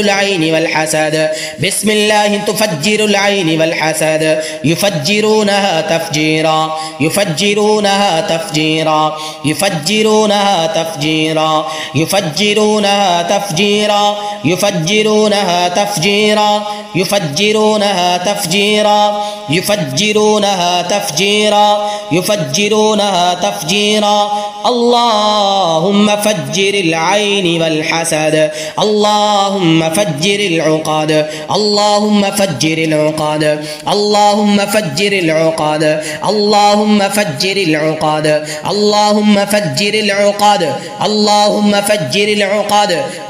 العين والحسد بسم الله تفجر العين والحسد يفجرونها تفجيرا يفجرونها تفجيرا يفجرونها تفجيرا يفجرونها تفجيرا يفجرونها تفجيرا يفجرونها تفجيرا يفجرونها تفجيرا يفجرونها تفجيرا اللهم فجر العين والحسد اللهم فجر العقاد اللهم فجر العقاد اللهم فجر العقاد اللهم فجر العقاد اللهم فجر العقاد اللهم فجر العقاد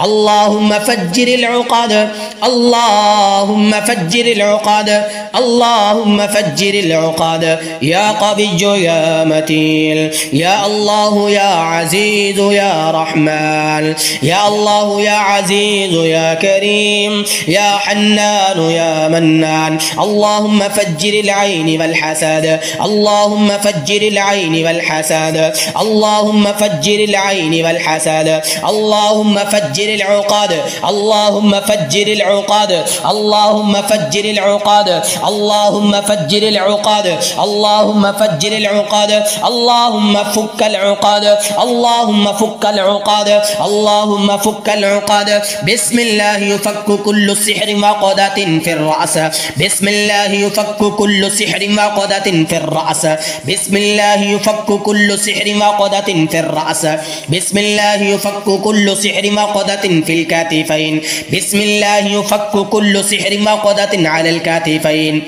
اللهم فجر العقاد اللهم فجر العقاد اللهم فجر العقاد يا قوي يا متين يا الله يا عزيز يا رحمن يا الله يا عزيز يا كريم يا حنان يا منان اللهم فجر العين والحسد اللهم فجر العين والحسد اللهم فجر العين والحسد اللهم فجر العقاد اللهم فجر العقاد اللهم فجر العقاد اللهم فجر العقاد اللهم فجر العقاد اللهم فك العقاد اللهم فك العقاد اللهم فك العقاد بسم الله يفك كل سحر معقدة في الرأس بسم الله يفك كل سحر معقدة في الرأس بسم الله يفك كل سحر معقدة في الرأس بسم الله يفك كل سحر معقدة في الكتفين بسم الله يفك كل سحر معقدة على الكتفين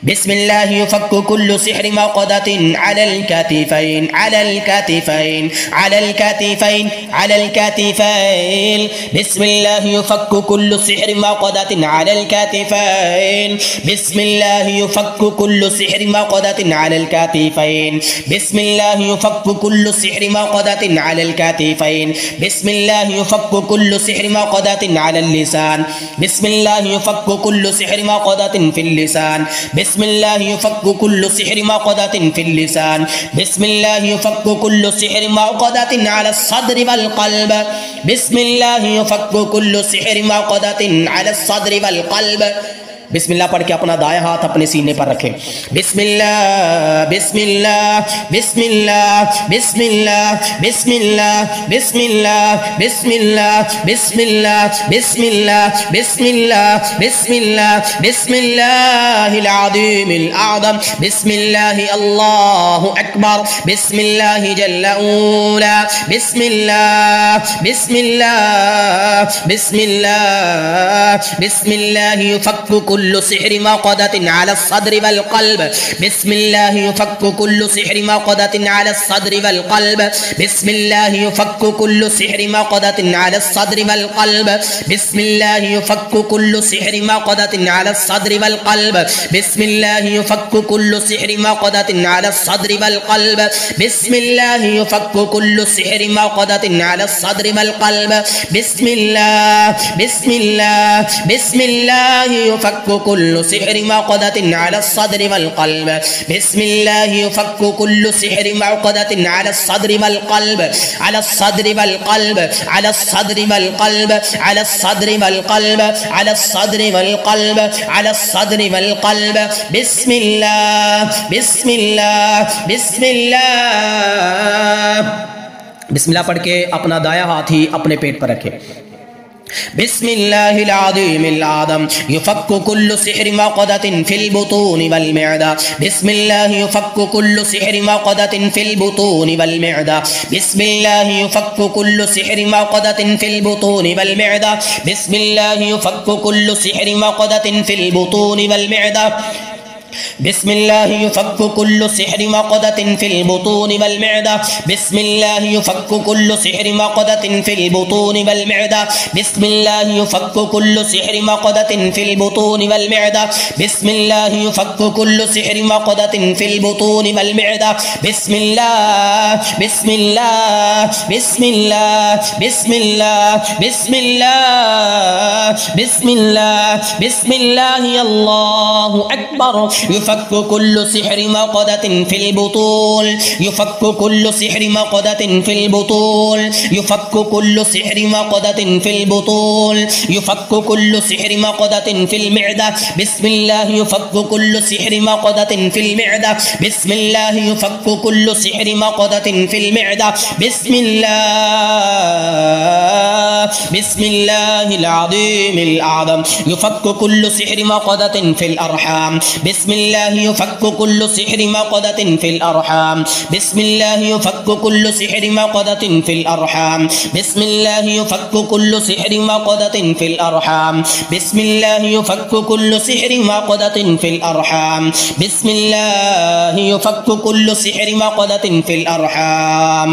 بسم الله يفك كل سحر معقدة على الكتفين على الكتفين على الكتفين على الكتفين بسم الله يفك كل سحر معقدة على الكتفين بسم الله يفك كل سحر معقدة على الكتفين بسم الله يفك كل سحر معقدة على الكتفين بسم الله يفك كل سحر معقدة على اللسان بسم الله يفك كل سحر معقدة في اللسان بسم الله يفك كل سحر معقدة في اللسان بسم الله يفك كل سحر معقدة على الصدر والقلب بسم الله يفك كل سحر معقدة على الصدر والقلب बिस्मिल्लाह पढ़ के अपना दायां हाथ अपने सीने पर रखें बिस्मिल्लाह बिस्मिल्लाह बिस्मिल्लाह बिस्मिल्लाह बिस्मिल्लाह बिस्मिल्लाह बिस्मिल्लाह बिस्मिल्लाह बिस्मिल्लाह बिस्मिल्लाह बिस्मिल्लाह बिस्मिल्लाहिल अज़ीमिल अज़म बिस्मिल्लाह अल्लाहु अकबर बिस्मिल्लाह जल्ल ऊला बिस्मिल्लाह बिस्मिल्लाह बिस्मिल्लाह बिस्मिल्लाह युफक्कु कुल्लु सिहरि मक़दतिन अला सद्रि वल क़ल्ब बिस्मिल्लाह युफक्कु कुल्लु सिहरि मक़दतिन अला सद्रि वल क़ल्ब बिस्मिल्लाह युफक्कु कुल्लु सिहरि मक़दतिन अला सद्रि वल क़ल्ब बिस्मिल्लाह युफक्कु कुल्लु सिहरि मक़दतिन अला सद्रि वल क़ल्ब बिस्मिल्लाह युफक्कु कुल्लु सिहरि मक़दतिन अला सद्रि वल क़ल्ब बिस्मिल्लाह युफक्कु कुल्लु सिहरि मक़दतिन अला सद्रि वल क़ल्ब बिस्मिल्लाह बिस्मिल्लाह बिस्मिल्लाह युफक्कु कुल्लु सिहरि मक़दतिन अला सद्रि वल क़ल्ब बिस्मिल्लाह युफक्कु कुल्लु सिहरि मक़दतिन अला सद्रि वल क़ल्ब अला सद्रि वल क़ल्ब अला सद्रि वल क़ल्ब अला सद्रि वल क़ल्ब अला सद्रि वल क़ल्ब अला सद्रि वल क़ल्ब बिस्मिल्लाह बिस्मिल्लाह बिस्मिल्लाह बिस्मिल्लाह पढ़ के अपना दायां हाथ ही अपने पेट पर रखें बिस्मिल्लाहिल अज़ीमिल अज़म युफक्कु कुल्लु सिहरि मक़दतिन फिल बुतूनि वल मिअदा बिस्मिल्लाह युफक्कु कुल्लु सिहरि मक़दतिन फिल बुतूनि वल मिअदा बिस्मिल्लाह युफक्कु कुल्लु सिहरि मक़दतिन फिल बुतूनि वल मिअदा बिस्मिल्लाह युफक्कु कुल्लु सिहरि मक़दतिन फिल बुतूनि वल मिअदा बिस्मिल्लाह युफक्कु कुल्लु सिहरि मक़दतिन फिल बुतूनि वल मिअदा बिस्मिल्लाह युफक्कु कुल्लु सिहरि मक़दतिन फिल बुतूनि वल मिअदा बिस्मिल्लाह युफक्कु कुल्लु सिहरि मक़दतिन फिल बुतूनि वल मिअदा बिस्मिल्लाह युफक्कु कुल्लु सिहरि मक़दतिन फिल बुतूनि वल मिअदा बिस्मिल्लाह बिस्मिल्लाह बिस्मिल्लाह बिस्मिल्लाह बिस्मिल्लाह बिस्मिल्लाह बिस्मिल्लाह अल्लाहु अकबर يفك كل سحر مقدة في البطول يفك كل سحر مقدة في البطول يفك كل سحر مقدة في البطول يفك كل سحر مقدة في المعدة بسم الله يفك كل سحر مقدة في المعدة بسم الله يفك كل سحر مقدة في المعدة بسم الله العظيم الأعظم يفك كل سحر مقدة في الأرحام بسم الله يفك كل سحر مقدة في الأرحام بسم الله يفك كل سحر مقدة في الأرحام بسم الله يفك كل سحر مقدة في الأرحام بسم الله يفك كل سحر مقدة في الأرحام بسم الله يفك كل سحر مقدة في الأرحام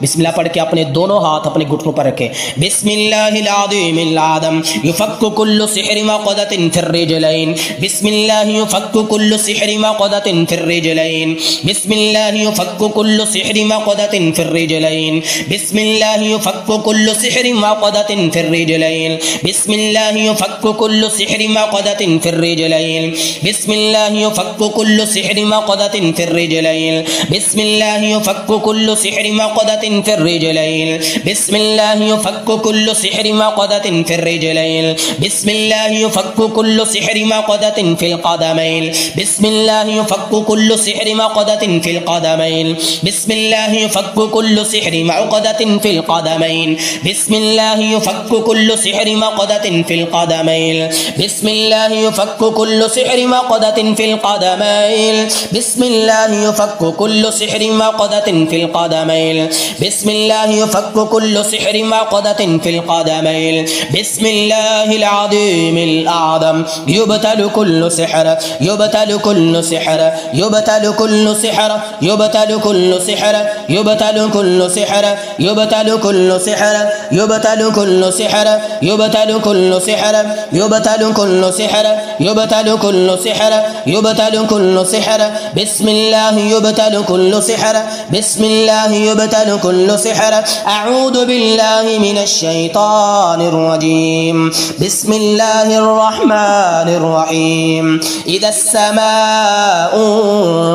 बिस्मिल्लाह पढ़ के अपने दोनों हाथ अपने घुटनों पर रखें बिस्मिल्लाहिल अज़ीमिल आज़म युफ़क्कु कुल्लु सिहरि मक़दतिन फिर रिजलैन बिस्मिल्लाह युफ़क्कु कुल्लु सिहरि मक़दतिन फिर रिजलैन बिस्मिल्लाह युफ़क्कु कुल्लु सिहरि मक़दतिन फिर रिजलैन बिस्मिल्लाह युफ़क्कु कुल्लु सिहरि मक़दतिन फिर रिजलैन बिस्मिल्लाह युफ़क्कु कुल्लु सिहरि मक़दतिन फिर रिजलैन बिस्मिल्लाह युफ़क्कु कुल्लु सिहरि मक़दतिन फिर रिजलैन बिस्मिल्लाह युफ़क्कु कुल्लु सिहरि मक़दतिन في الرجلين بسم الله يفك كل سحر مقدة في الرجلين بسم الله يفك كل سحر مقدة في القدمين بسم الله يفك كل سحر مقدة في القدمين بسم الله يفك كل سحر معقدة في القدمين بسم الله يفك كل سحر مقدة في القدمين بسم الله يفك كل سحر مقدة في القدمين بسم الله يفك كل سحر مقدة في القدمين بسم الله يفك كل سحر مقدة في القدمين بسم الله العظيم الأعظم يبتل كل سحر يبتل كل سحر يبتل كل سحر يبتل كل سحر يبتل كل سحر يبتل كل سحر يبتل كل سحر يبتل كل سحر يبتل كل سحر يبتل كل سحر يبتل كل سحر بسم الله يبتل كل سحر بسم الله يبتل كل سحر أعوذ بالله من الشيطان الرجيم بسم الله الرحمن الرحيم إذا السماء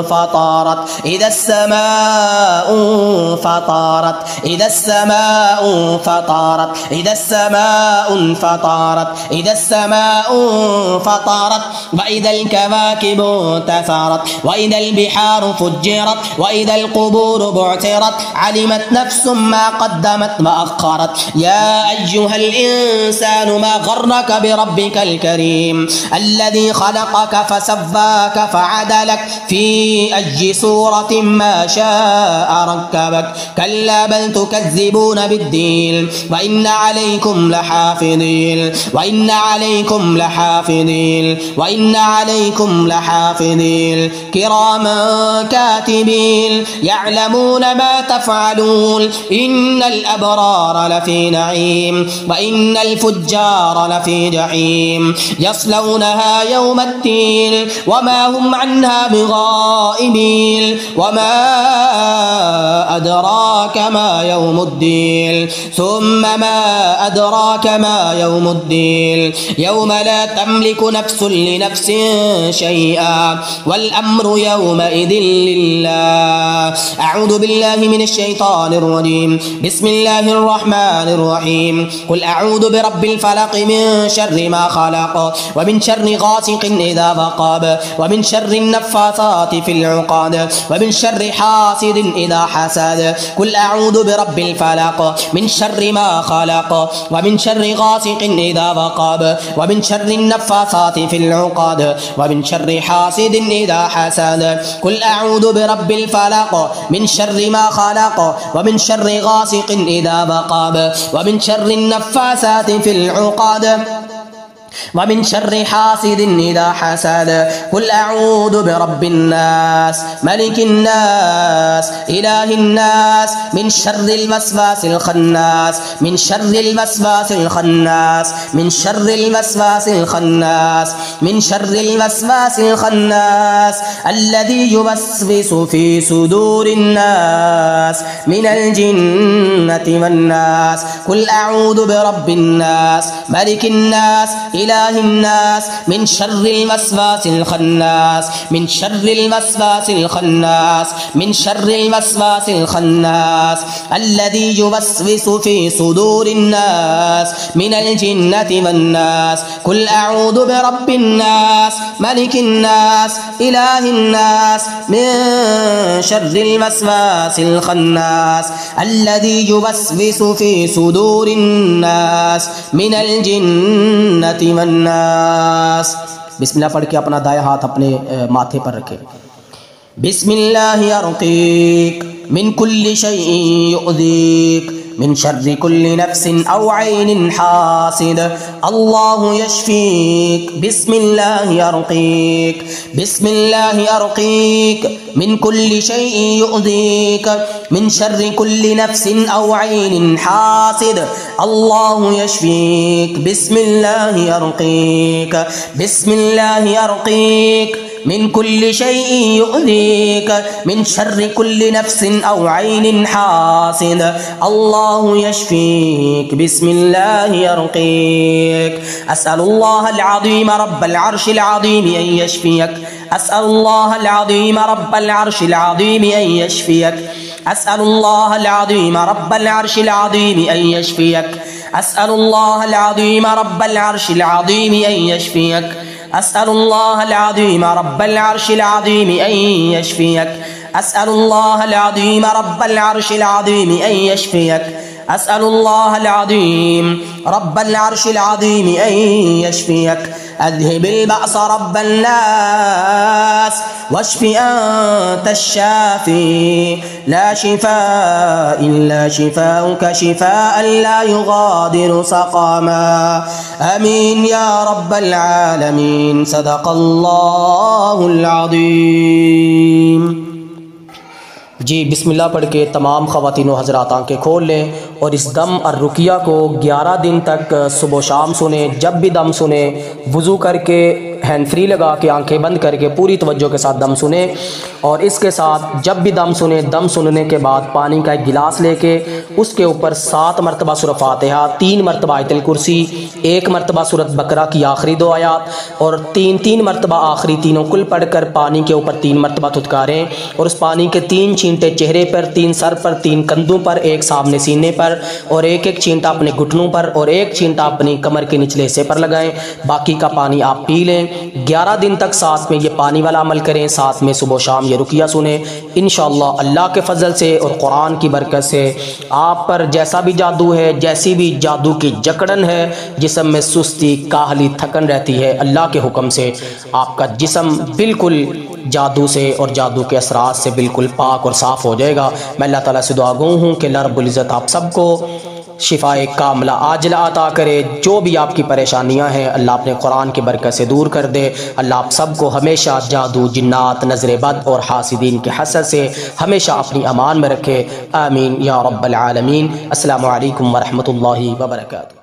فطارت إذا السماء فطارت إذا السماء فطارت إذا السماء فطارت إذا السماء فطارت وإذا الكواكب انتثرت وإذا البحار فجرت وإذا القبور بعثرت علمت نفس ما قدمت وأخرت يا أيها الإنسان ما غرك بربك الكريم الذي خلقك فسواك فعدلك في أي صورة ما شاء ركبك كلا بل تكذبون بالدين وإن عليكم لحافظين وإن عليكم لحافظين وإن عليكم لحافظين كراما كاتبين يعلمون ما تفعلون إن الأبرار لفي نعيم وإن الفجار لفي جحيم يصلونها يوم الدين وما هم عنها بغائبين وما أدراك ما يوم الدين ثم ما أدراك ما يوم الدين يوم لا تملك نفس لنفس شيئا والأمر يومئذ لله أعوذ بالله من الشيطان الرجيم بسم الله الرحمن الرحيم قل أعوذ برب الفلق من شر ما خلق ومن شر غاسق إذا وقب ومن شر النفاثات في العقد ومن شر حاسد إذا حسد قل أعوذ برب الفلق من شر ما خلق ومن شر غاسق إذا وقب ومن شر النفاثات في العقد ومن شر حاسد إذا حسد قل أعوذ برب الفلق من شر ما خلق ومن شر غاسق إذا وقب ومن شر النفاثات في العقد ومن شر حاسد إذا حسد قل أعوذ برب الناس ملك الناس إله الناس من شر الوسواس الخناس من شر الوسواس الخناس من شر الوسواس الخناس من شر الوسواس الخناس الذي يوسوس في صدور الناس من الجنة والناس قل أعوذ برب الناس ملك الناس इलाहिन्नास मिन शर्रिल वस्वासिल खन्नास मिन शर्रिल वस्वासिल खन्नास मिन शर्रिल वस्वासिल खन्नास अल्लज़ी युवस्विसु फी सुदूरिन्नास मिनल जिन्नति वन्नास कुल अऊज़ु बिरब्बिन्नास मलिकिन्नास इलाहिन्नास मिन शर्रिल वस्वासिल खन्नास अल्लज़ी युवस्विसु फी सुदूरिन्नास मिनल जिन्नति वन्नास। बिस्मिल्लाह पढ़ के अपना दाया हाथ अपने माथे पर रखें। बिस्मिल्लाहि अर्क़ीक मिन कुल्ली शैइन युअज़ीक मिन शर्रि कुल्ली नफ्सिन औ ऐनिन हासिद अल्लाहु यशफीक। बिस्मिल्लाहि अर्क़ीक बिस्मिल्लाहि अर्क़ीक मिन कुल्ली शैइन युअज़ीक मिन शर्रि कुल्ली नफ्सिन औ ऐनिन हासिद अल्लाहु यशफीक। बिस्मिल्लाहि अर्क़ीक बिस्मिल्लाहि अर्क़ीक मिन कुल्ली शैइन युअज़ीक मिन शर्रि कुल्ली नफ्सिन औ ऐनिन हासिद अल्लाहु यशफीक। बिस्मिल्लाहि अर्क़ीक अस्अलुल्लाहल अज़ीम रब्बल अर्शिल अज़ीम अन यशफियक अस्अलुल्लाहल अज़ीम रब्बल अर्शिल अज़ीम अन यशफियक अस्अलुल्लाहल अज़ीम रब्बल अर्शिल अज़ीम अन यशफियक अस्अलुल्लाहल अज़ीम रब्बल अर्शिल अज़ीम अन यशफियक अस्अलुल्लाहल अज़ीम रब्बल अर्शिल अज़ीम अन यशफियक अस्अलुल्लाहल अज़ीम रब्बल अर्शिल अज़ीम अन यशफियक अस्अलुल्लाहल अज़ीम रब्बल अर्शिल अज़ीम अन यशफियक अज़हिबिल बअस रब्बन नास वश्फि अंतश शाफ़ी ला शिफ़ाअ इल्ला शिफ़ाउक शिफ़ाअन ला युग़ादिरु सक़मा आमीन या रब्बल आलमीन। सदक़ल्लाहुल अज़ीम। जी बिस्मिल्लाह पढ़ के तमाम ख़वातीन हज़रात आँखें खोल लें और इस दम और रुकिया को 11 दिन तक सुबह शाम सुने। जब भी दम सुने वज़ू करके हैंड फ्री लगा के आंखें बंद करके पूरी तवज्जो के साथ दम सुने। और इसके साथ जब भी दम सुने, दम सुनने के बाद पानी का एक गिलास लेके उसके ऊपर 7 मरतबा सूरह फातिहा, 3 मरतबा आयतुल कुर्सी, 1 मरतबा सूरह बकरा की आखिरी 2 आयात और 3 मरतबा आखिरी तीनों कुल पढ़कर पानी के ऊपर 3 मरतबा थुतकारें। और उस पानी के 3 छींटे चेहरे पर, 3 सर पर, 3 कंधों पर, 1 सामने सीने पर और 1 छींटा अपने घुटनों पर और 1 छींटा अपनी कमर के निचले हिस्से पर लगाएं। बाकी का पानी आप पी लें। 11 दिन तक साथ में ये पानी वाला अमल करें, साथ में सुबह शाम ये रुकिया सुने। इंशाअल्लाह अल्लाह के फजल से और कुरान की बरकत से आप पर जैसा भी जादू है, जैसी भी जादू की जकड़न है, जिस्म में सुस्ती, काहली, थकन रहती है, अल्लाह के हुक्म से आपका जिस्म बिल्कुल जादू से और जादू के असरात से बिल्कुल पाक और साफ़ हो जाएगा। मैं अल्लाह ताला से दुआ गो हूँ कि अल्लाह रब्बुल इज़्ज़त आप सबको शिफ़ाए कामिला आजिला अता करे। जो भी आपकी परेशानियां हैं अल्लाह अपने कुरान की बरकत से दूर कर दे। अल्लाह आप सबको हमेशा जादू, जिन्नात, नज़र बद और हासिदीन के हसद से हमेशा अपनी अमान में रखे। आमीन या रब्बल आलमीन। अस्सलामु अलैकुम व रहमतुल्लाहि व बरकातुहू।